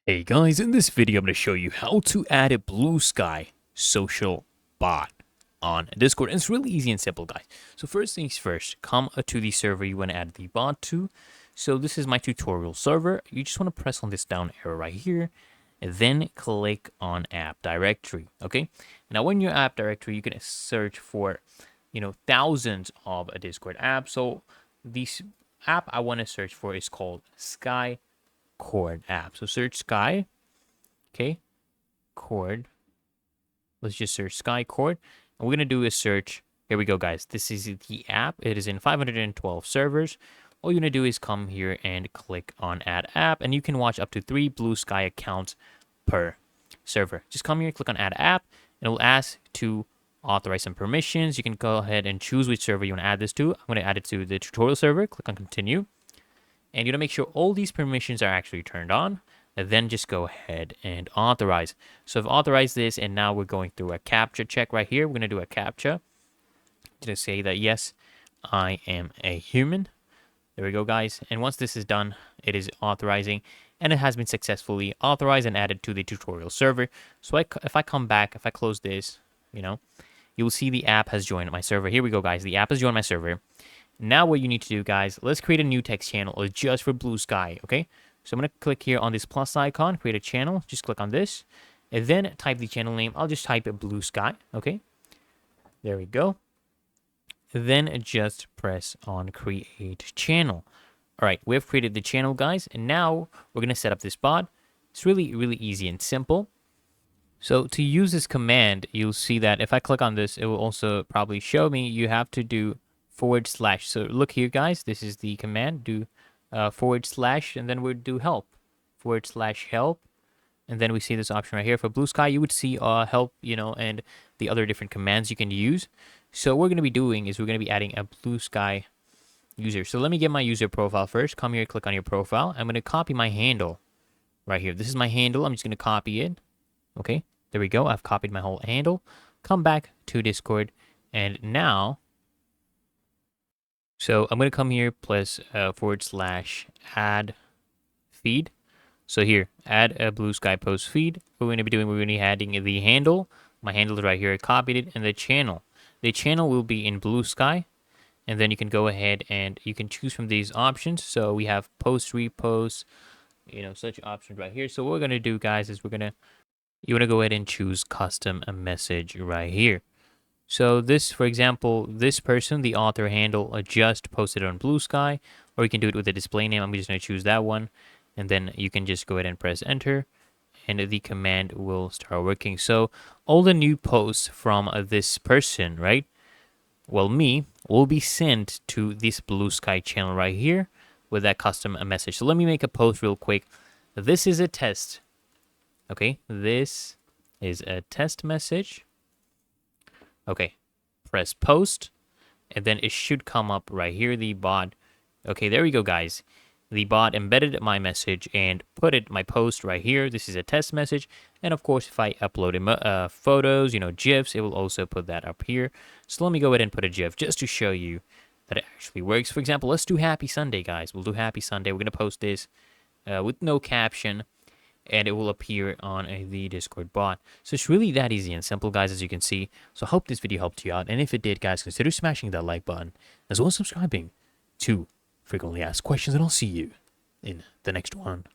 Hey guys, in this video I'm going to show you how to add a Bluesky social bot on Discord. And it's really easy and simple, guys. So first things first, come to the server you want to add the bot to. So this is my tutorial server. You just want to press on this down arrow right here and then click on app directory. Okay, now when you're app directory, you can search for thousands of Discord apps. So this app I want to search for is called Sky Chord app. So search Sky, okay, Chord. Let's just search Sky Chord. And we're going to do is search. Here we go, guys. This is the app. It is in 512 servers. All you're going to do is come here and click on Add App. And you can watch up to 3 Bluesky accounts per server. Just come here, click on Add App. And it will ask to authorize some permissions. You can go ahead and choose which server you want to add this to. I'm going to add it to the tutorial server. Click on Continue. And you want to make sure all these permissions are actually turned on. And then just go ahead and authorize. So I've authorized this, and now we're going through a CAPTCHA check right here. We're going to do a CAPTCHA to say that, yes, I am a human. There we go, guys. And once this is done, it is authorizing, and it has been successfully authorized and added to the tutorial server. So if I come back, if I close this, you will see the app has joined my server. Here we go, guys. The app has joined my server. Now what you need to do, guys, let's create a new text channel just for Bluesky, okay? So I'm going to click here on this plus icon, create a channel. Just click on this, and then type the channel name. I'll just type Bluesky, okay? There we go. Then just press on create channel. All right, we have created the channel, guys, and now we're going to set up this bot. It's really, really easy and simple. So to use this command, you'll see that if I click on this, it will also probably show me you have to do /. So look here, guys, this is the command, do /, and then we'll do help, /help. And then we see this option right here for Bluesky. You would see help, and the other different commands you can use. So what we're going to be doing is we're going to be adding a Bluesky user. So let me get my user profile first. Come here, click on your profile. I'm going to copy my handle right here. This is my handle. I'm just going to copy it. Okay, there we go. I've copied my whole handle. Come back to Discord, and now, so I'm going to come here plus / add feed. So here, add a Bluesky post feed. What we're going to be doing, we're going to be adding the handle. My handle is right here. I copied it. And the channel. The channel will be in Bluesky. And then you can go ahead and you can choose from these options. So we have post, repost, such options right here. So what we're going to do, guys, is you want to go ahead and choose custom a message right here. So this, for example, this person, the author handle, just posted on Bluesky, or you can do it with the display name. I'm just going to choose that one, and then you can just go ahead and press enter, and the command will start working. So all the new posts from this person, right? Well, me, will be sent to this Bluesky channel right here with that custom message. So let me make a post real quick. This is a test. Okay, this is a test message. Okay, press post, and then it should come up right here, the bot. Okay, there we go, guys. The bot embedded my message and put my post right here. This is a test message. And of course, if I upload photos, GIFs, it will also put that up here. So let me go ahead and put a GIF just to show you that it actually works. For example, let's do Happy Sunday, guys. We'll do Happy Sunday. We're going to post this with no caption, and it will appear on the Discord bot. So it's really that easy and simple, guys, as you can see. So I hope this video helped you out. And if it did, guys, consider smashing that like button, as well as subscribing to Frequently Asked Questions, and I'll see you in the next one.